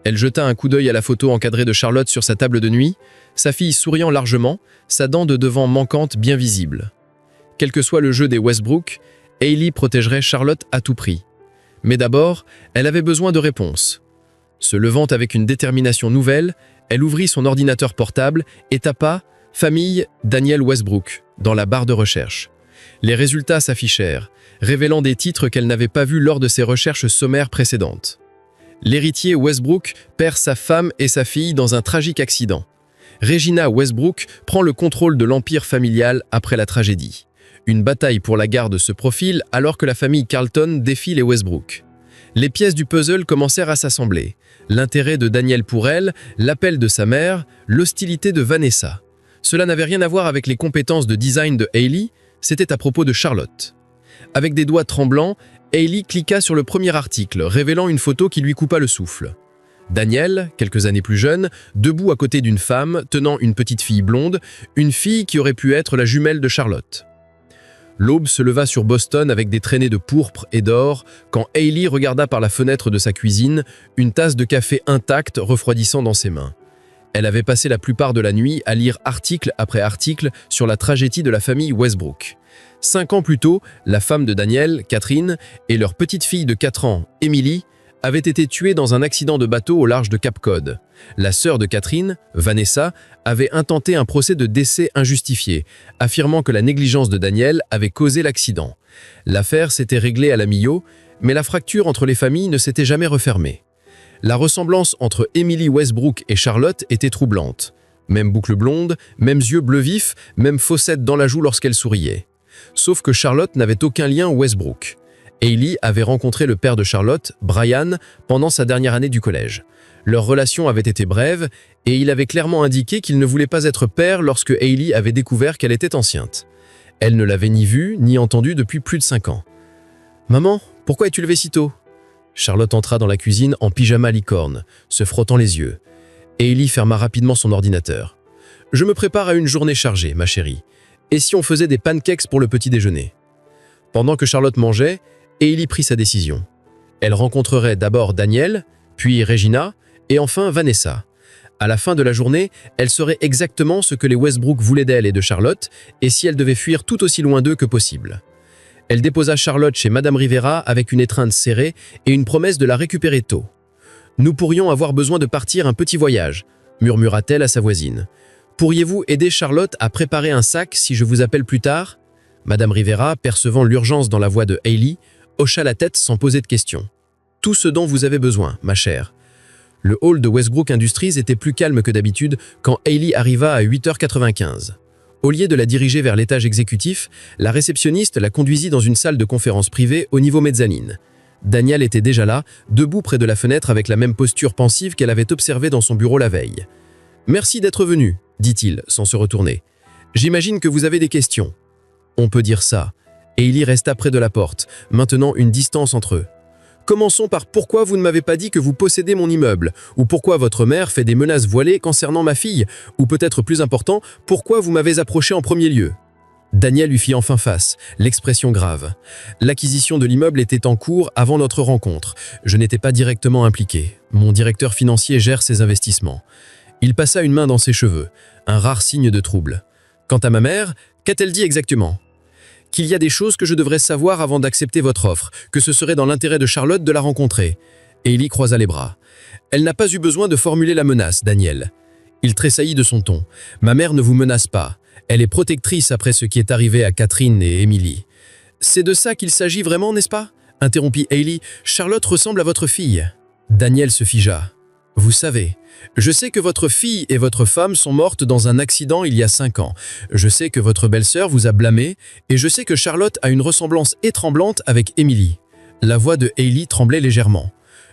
Elle jeta un coup d'œil à la photo encadrée de Charlotte sur sa table de nuit, sa fille souriant largement, sa dent de devant manquante bien visible. Quel que soit le jeu des Westbrook, Hailey protégerait Charlotte à tout prix. Mais d'abord, elle avait besoin de réponses. Se levant avec une détermination nouvelle, elle ouvrit son ordinateur portable et tapa « Famille Daniel Westbrook » dans la barre de recherche. Les résultats s'affichèrent, révélant des titres qu'elle n'avait pas vus lors de ses recherches sommaires précédentes. L'héritier Westbrook perd sa femme et sa fille dans un tragique accident. Regina Westbrook prend le contrôle de l'empire familial après la tragédie. Une bataille pour la garde se profile alors que la famille Carlton défie les Westbrook. Les pièces du puzzle commencèrent à s'assembler. L'intérêt de Daniel pour elle, l'appel de sa mère, l'hostilité de Vanessa. Cela n'avait rien à voir avec les compétences de design de Hailey, c'était à propos de Charlotte. Avec des doigts tremblants, Hailey cliqua sur le premier article, révélant une photo qui lui coupa le souffle. Daniel, quelques années plus jeune, debout à côté d'une femme, tenant une petite fille blonde, une fille qui aurait pu être la jumelle de Charlotte. L'aube se leva sur Boston avec des traînées de pourpre et d'or quand Hailey regarda par la fenêtre de sa cuisine une tasse de café intacte refroidissant dans ses mains. Elle avait passé la plupart de la nuit à lire article après article sur la tragédie de la famille Westbrook. 5 ans plus tôt, la femme de Daniel, Catherine, et leur petite fille de 4 ans, Emily, avaient été tuées dans un accident de bateau au large de Cap Cod. La sœur de Catherine, Vanessa, avait intenté un procès de décès injustifié, affirmant que la négligence de Daniel avait causé l'accident. L'affaire s'était réglée à la mi-eau, mais la fracture entre les familles ne s'était jamais refermée. La ressemblance entre Emily Westbrook et Charlotte était troublante. Même boucle blonde, mêmes yeux bleus vifs, même fossette dans la joue lorsqu'elle souriait. Sauf que Charlotte n'avait aucun lien Westbrook. Hailey avait rencontré le père de Charlotte, Brian, pendant sa dernière année du collège. Leur relation avait été brève et il avait clairement indiqué qu'il ne voulait pas être père lorsque Hailey avait découvert qu'elle était enceinte. Elle ne l'avait ni vue ni entendue depuis plus de 5 ans. « Maman, pourquoi es-tu levée si tôt ?» Charlotte entra dans la cuisine en pyjama licorne, se frottant les yeux. Hailey ferma rapidement son ordinateur. « Je me prépare à une journée chargée, ma chérie. Et si on faisait des pancakes pour le petit déjeuner ?» Pendant que Charlotte mangeait, Hailey prit sa décision. Elle rencontrerait d'abord Daniel, puis Regina, et enfin Vanessa. À la fin de la journée, elle saurait exactement ce que les Westbrook voulaient d'elle et de Charlotte, et si elle devait fuir tout aussi loin d'eux que possible. Elle déposa Charlotte chez Madame Rivera avec une étreinte serrée et une promesse de la récupérer tôt. « Nous pourrions avoir besoin de partir un petit voyage », murmura-t-elle à sa voisine. « Pourriez-vous aider Charlotte à préparer un sac si je vous appelle plus tard ?» Madame Rivera, percevant l'urgence dans la voix de Hailey, hocha la tête sans poser de questions. « Tout ce dont vous avez besoin, ma chère. » Le hall de Westbrook Industries était plus calme que d'habitude quand Hailey arriva à 8h95. Au lieu de la diriger vers l'étage exécutif, la réceptionniste la conduisit dans une salle de conférence privée au niveau mezzanine. Daniel était déjà là, debout près de la fenêtre avec la même posture pensive qu'elle avait observée dans son bureau la veille. « Merci d'être venu, dit-il, sans se retourner. « J'imagine que vous avez des questions. » On peut dire ça. Hailey resta près de la porte, maintenant une distance entre eux. Commençons par pourquoi vous ne m'avez pas dit que vous possédez mon immeuble, ou pourquoi votre mère fait des menaces voilées concernant ma fille, ou peut-être plus important, pourquoi vous m'avez approché en premier lieu. Daniel lui fit enfin face, l'expression grave. L'acquisition de l'immeuble était en cours avant notre rencontre. Je n'étais pas directement impliqué. Mon directeur financier gère ses investissements. Il passa une main dans ses cheveux, un rare signe de trouble. Quant à ma mère, qu'a-t-elle dit exactement ? Qu'il y a des choses que je devrais savoir avant d'accepter votre offre, que ce serait dans l'intérêt de Charlotte de la rencontrer. Hailey croisa les bras. Elle n'a pas eu besoin de formuler la menace, Daniel. Il tressaillit de son ton. Ma mère ne vous menace pas. Elle est protectrice après ce qui est arrivé à Catherine et Emily. C'est de ça qu'il s'agit vraiment, n'est-ce pas ? Interrompit Hailey. Charlotte ressemble à votre fille. Daniel se figea. Vous savez, je sais que votre fille et votre femme sont mortes dans un accident il y a 5 ans. Je sais que votre belle-sœur vous a blâmé et je sais que Charlotte a une ressemblance étranglante avec Emily. La voix de Hailey tremblait légèrement.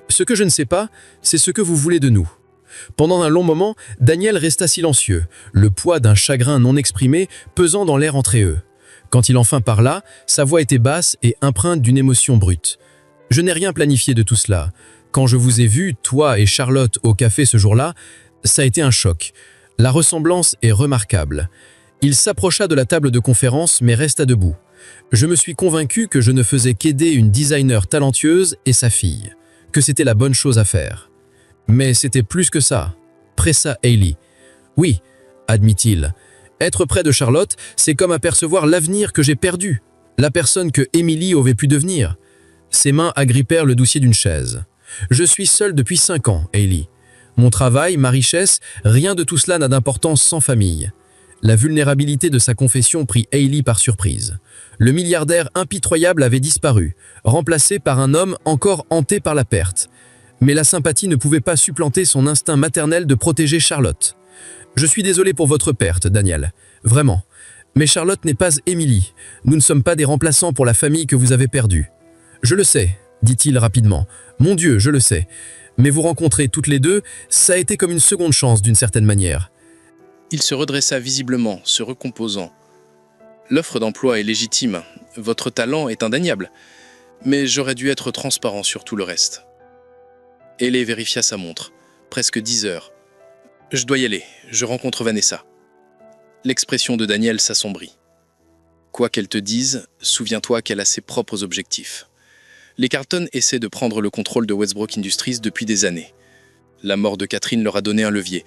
Ce que je ne sais pas, c'est ce que vous voulez de nous. Pendant un long moment, Daniel resta silencieux, le poids d'un chagrin non exprimé pesant dans l'air entre eux. Quand il enfin parla, sa voix était basse et empreinte d'une émotion brute. « Je n'ai rien planifié de tout cela. Quand je vous ai vu, toi et Charlotte, au café ce jour-là, ça a été un choc. La ressemblance est remarquable. » Il s'approcha de la table de conférence mais resta debout. Je me suis convaincu que je ne faisais qu'aider une designer talentueuse et sa fille, que c'était la bonne chose à faire. Mais c'était plus que ça, pressa Hailey. Oui, admit-il. Être près de Charlotte, c'est comme apercevoir l'avenir que j'ai perdu, la personne que Emily aurait pu devenir. Ses mains agrippèrent le dossier d'une chaise. Je suis seul depuis 5 ans, Hailey. Mon travail, ma richesse, rien de tout cela n'a d'importance sans famille. La vulnérabilité de sa confession prit Hailey par surprise. Le milliardaire impitoyable avait disparu, remplacé par un homme encore hanté par la perte. Mais la sympathie ne pouvait pas supplanter son instinct maternel de protéger Charlotte. Je suis désolé pour votre perte, Daniel. Vraiment. Mais Charlotte n'est pas Emily. Nous ne sommes pas des remplaçants pour la famille que vous avez perdue. Je le sais, dit-il rapidement. Mon Dieu, je le sais. Mais vous rencontrer toutes les deux, ça a été comme une seconde chance d'une certaine manière. Il se redressa visiblement, se recomposant. L'offre d'emploi est légitime. Votre talent est indéniable. Mais j'aurais dû être transparent sur tout le reste. Hailey vérifia sa montre. Presque 10 heures. Je dois y aller. Je rencontre Vanessa. L'expression de Daniel s'assombrit. Quoi qu'elle te dise, souviens-toi qu'elle a ses propres objectifs. Les Carlton essaient de prendre le contrôle de Westbrook Industries depuis des années. La mort de Catherine leur a donné un levier.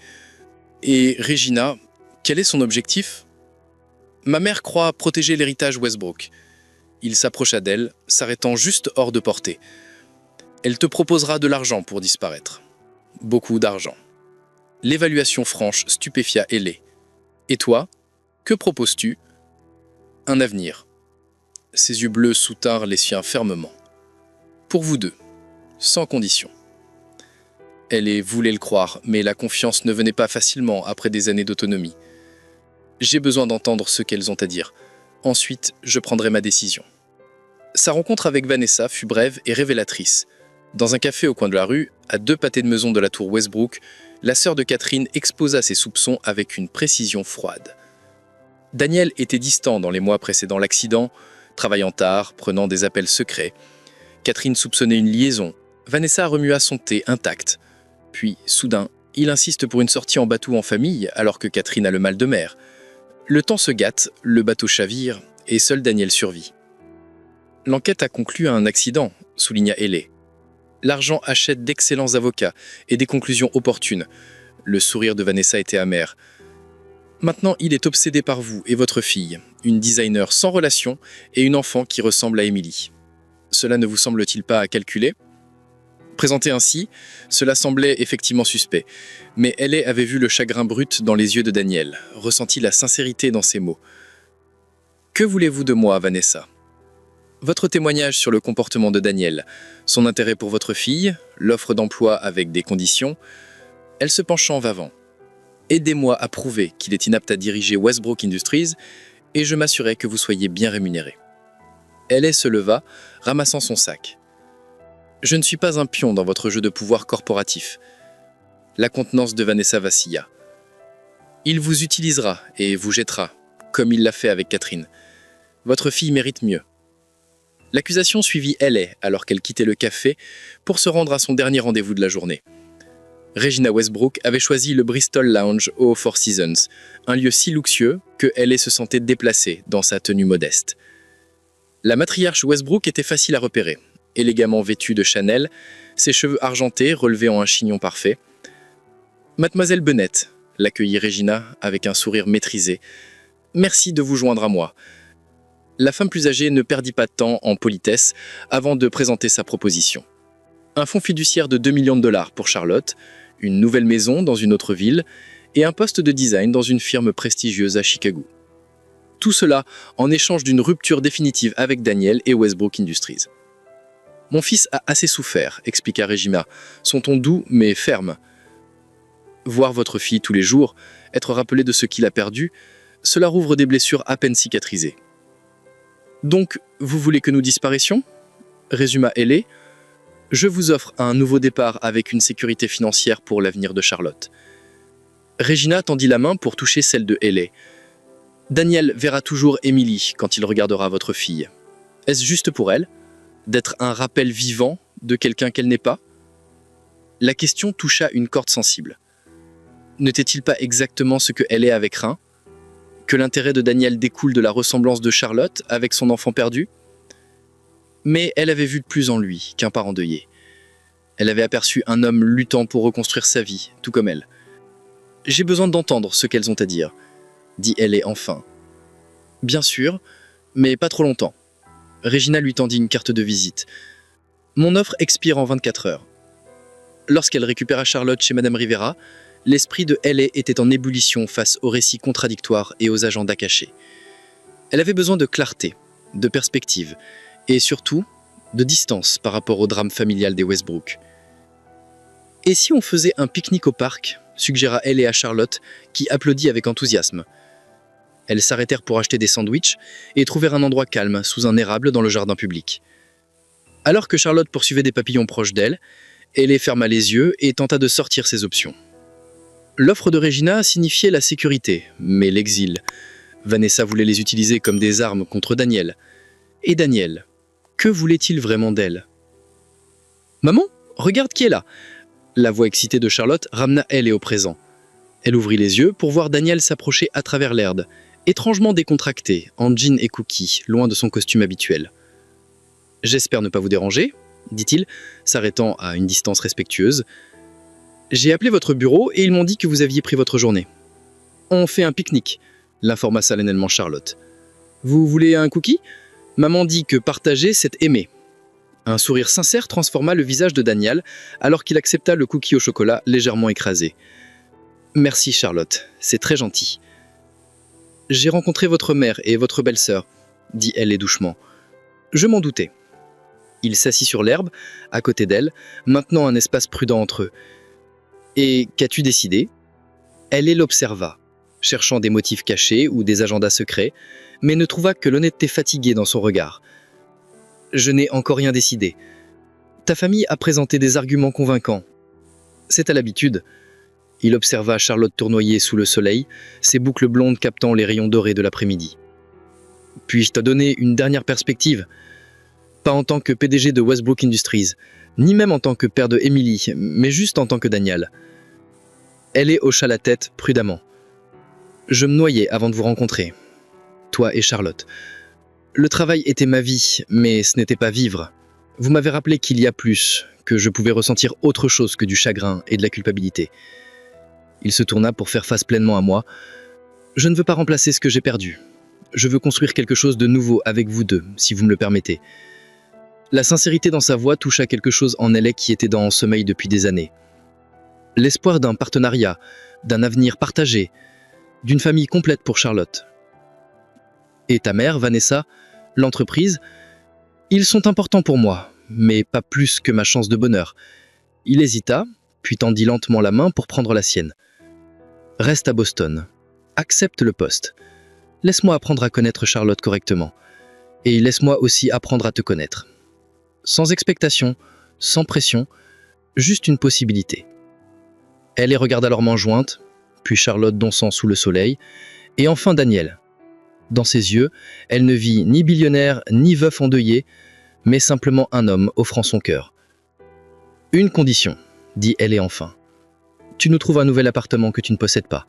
Et Regina, quel est son objectif ? Ma mère croit protéger l'héritage Westbrook. Il s'approcha d'elle, s'arrêtant juste hors de portée. Elle te proposera de l'argent pour disparaître. Beaucoup d'argent. L'évaluation franche stupéfia Hailey. Et toi, que proposes-tu ? Un avenir. Ses yeux bleus soutinrent les siens fermement. Pour vous deux, sans condition. Elle voulait le croire, mais la confiance ne venait pas facilement après des années d'autonomie. J'ai besoin d'entendre ce qu'elles ont à dire. Ensuite, je prendrai ma décision. Sa rencontre avec Vanessa fut brève et révélatrice. Dans un café au coin de la rue, à 2 pâtés de maison de la tour Westbrook, la sœur de Catherine exposa ses soupçons avec une précision froide. Daniel était distant dans les mois précédant l'accident, travaillant tard, prenant des appels secrets. Catherine soupçonnait une liaison. Vanessa remua son thé intact. Puis, soudain, il insiste pour une sortie en bateau en famille alors que Catherine a le mal de mer. Le temps se gâte, le bateau chavire et seul Daniel survit. L'enquête a conclu à un accident, souligna Hailey. L'argent achète d'excellents avocats et des conclusions opportunes. Le sourire de Vanessa était amer. Maintenant, il est obsédé par vous et votre fille, une designer sans relation et une enfant qui ressemble à Emily. Cela ne vous semble-t-il pas à calculer ? Présenté ainsi, cela semblait effectivement suspect, mais Ellie avait vu le chagrin brut dans les yeux de Daniel, ressenti la sincérité dans ses mots. « Que voulez-vous de moi, Vanessa ?» Votre témoignage sur le comportement de Daniel, son intérêt pour votre fille, l'offre d'emploi avec des conditions, elle se penchant vavant. Aidez-moi à prouver qu'il est inapte à diriger Westbrook Industries et je m'assurerai que vous soyez bien rémunéré. Ellie se leva, ramassant son sac. Je ne suis pas un pion dans votre jeu de pouvoir corporatif. La contenance de Vanessa vacilla. Il vous utilisera et vous jettera, comme il l'a fait avec Catherine. Votre fille mérite mieux. L'accusation suivit Ellie alors qu'elle quittait le café pour se rendre à son dernier rendez-vous de la journée. Regina Westbrook avait choisi le Bristol Lounge au Four Seasons, un lieu si luxueux que Ellie se sentait déplacée dans sa tenue modeste. La matriarche Westbrook était facile à repérer, élégamment vêtue de Chanel, ses cheveux argentés relevés en un chignon parfait. Mademoiselle Bennett, l'accueillit Regina avec un sourire maîtrisé. Merci de vous joindre à moi. La femme plus âgée ne perdit pas de temps en politesse avant de présenter sa proposition. Un fonds fiduciaire de 2 millions de dollars pour Charlotte, une nouvelle maison dans une autre ville et un poste de design dans une firme prestigieuse à Chicago. Tout cela en échange d'une rupture définitive avec Daniel et Westbrook Industries. « Mon fils a assez souffert », expliqua Regina, son ton doux mais ferme. Voir votre fille tous les jours, être rappelé de ce qu'il a perdu, cela rouvre des blessures à peine cicatrisées. « Donc, vous voulez que nous disparaissions ?» résuma Ellie. « Je vous offre un nouveau départ avec une sécurité financière pour l'avenir de Charlotte. » Regina tendit la main pour toucher celle de Ellie. « Daniel verra toujours Emily quand il regardera votre fille. Est-ce juste pour elle ? D'être un rappel vivant de quelqu'un qu'elle n'est pas ? » La question toucha une corde sensible. N'était-il pas exactement ce que Ellie avait craint ? Que l'intérêt de Daniel découle de la ressemblance de Charlotte avec son enfant perdu ? Mais elle avait vu plus en lui qu'un parent endeuillé. Elle avait aperçu un homme luttant pour reconstruire sa vie, tout comme elle. « J'ai besoin d'entendre ce qu'elles ont à dire », dit Ellie enfin. « Bien sûr, mais pas trop longtemps. » Regina lui tendit une carte de visite. « Mon offre expire en 24 heures. » Lorsqu'elle récupéra Charlotte chez Madame Rivera, l'esprit de Ellie était en ébullition face aux récits contradictoires et aux agendas cachés. Elle avait besoin de clarté, de perspective, et surtout, de distance par rapport au drame familial des Westbrook. « Et si on faisait un pique-nique au parc ?» suggéra Ellie à Charlotte, qui applaudit avec enthousiasme. Elles s'arrêtèrent pour acheter des sandwichs et trouvèrent un endroit calme, sous un érable dans le jardin public. Alors que Charlotte poursuivait des papillons proches d'elle, Ellie ferma les yeux et tenta de sortir ses options. L'offre de Regina signifiait la sécurité, mais l'exil. Vanessa voulait les utiliser comme des armes contre Daniel. Et Daniel, que voulait-il vraiment d'elle ? « Maman, regarde qui est là !» La voix excitée de Charlotte ramena Ellie au présent. Elle ouvrit les yeux pour voir Daniel s'approcher à travers l'herbe, étrangement décontracté, en jean et cookies, loin de son costume habituel. « J'espère ne pas vous déranger », dit-il, s'arrêtant à une distance respectueuse. « J'ai appelé votre bureau et ils m'ont dit que vous aviez pris votre journée. »« On fait un pique-nique », l'informa solennellement Charlotte. « Vous voulez un cookie ? Maman dit que partager, c'est aimer. » Un sourire sincère transforma le visage de Daniel alors qu'il accepta le cookie au chocolat légèrement écrasé. « Merci Charlotte, c'est très gentil. »« J'ai rencontré votre mère et votre belle-sœur, » dit Ellie doucement. « Je m'en doutais. » Il s'assit sur l'herbe, à côté d'elle, maintenant un espace prudent entre eux. « Et qu'as-tu décidé ?» Ellie l'observa, cherchant des motifs cachés ou des agendas secrets, mais ne trouva que l'honnêteté fatiguée dans son regard. « Je n'ai encore rien décidé. Ta famille a présenté des arguments convaincants. C'est à l'habitude. » Il observa Charlotte tournoyer sous le soleil, ses boucles blondes captant les rayons dorés de l'après-midi. « Puis-je te donner une dernière perspective ? Pas en tant que PDG de Westbrook Industries, ni même en tant que père de Emily, mais juste en tant que Daniel. » Ellie hocha la tête prudemment. « Je me noyais avant de vous rencontrer, toi et Charlotte. Le travail était ma vie, mais ce n'était pas vivre. Vous m'avez rappelé qu'il y a plus, que je pouvais ressentir autre chose que du chagrin et de la culpabilité. Il se tourna pour faire face pleinement à moi. « Je ne veux pas remplacer ce que j'ai perdu. Je veux construire quelque chose de nouveau avec vous deux, si vous me le permettez. » La sincérité dans sa voix toucha quelque chose en elle qui était en sommeil depuis des années. L'espoir d'un partenariat, d'un avenir partagé, d'une famille complète pour Charlotte. Et ta mère, Vanessa, l'entreprise, ils sont importants pour moi, mais pas plus que ma chance de bonheur. Il hésita, puis tendit lentement la main pour prendre la sienne. Reste à Boston. Accepte le poste. Laisse-moi apprendre à connaître Charlotte correctement. Et laisse-moi aussi apprendre à te connaître. Sans expectation, sans pression, juste une possibilité. Elle les regarda leurs mains jointes, puis Charlotte dansant sous le soleil, et enfin Daniel. Dans ses yeux, elle ne vit ni billionnaire ni veuf endeuillé, mais simplement un homme offrant son cœur. « Une condition, dit elle enfin. Tu nous trouves un nouvel appartement que tu ne possèdes pas. »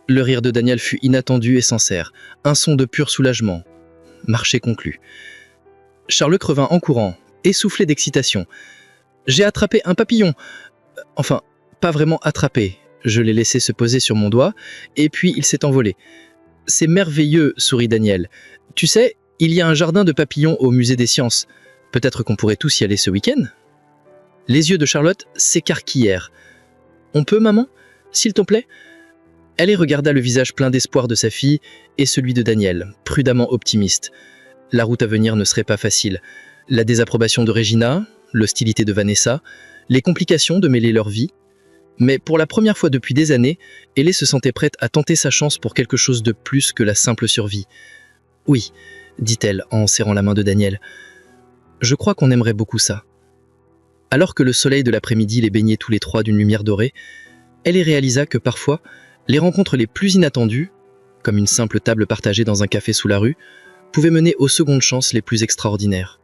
Le rire de Daniel fut inattendu et sincère, un son de pur soulagement. Marché conclu. Charlotte revint en courant, essoufflé d'excitation. « J'ai attrapé un papillon. Enfin, pas vraiment attrapé. Je l'ai laissé se poser sur mon doigt, et puis il s'est envolé. » « C'est merveilleux, sourit Daniel. Tu sais, il y a un jardin de papillons au musée des sciences. Peut-être qu'on pourrait tous y aller ce week-end ?» Les yeux de Charlotte s'écarquillèrent. « On peut, maman? S'il te plaît ?» Elle y regarda le visage plein d'espoir de sa fille et celui de Daniel, prudemment optimiste. La route à venir ne serait pas facile. La désapprobation de Regina, l'hostilité de Vanessa, les complications de mêler leur vie. Mais pour la première fois depuis des années, Ellie se sentait prête à tenter sa chance pour quelque chose de plus que la simple survie. « Oui, » dit-elle en serrant la main de Daniel. « Je crois qu'on aimerait beaucoup ça. » Alors que le soleil de l'après-midi les baignait tous les trois d'une lumière dorée, Ellie réalisa que parfois, les rencontres les plus inattendues, comme une simple table partagée dans un café sous la rue, pouvaient mener aux secondes chances les plus extraordinaires.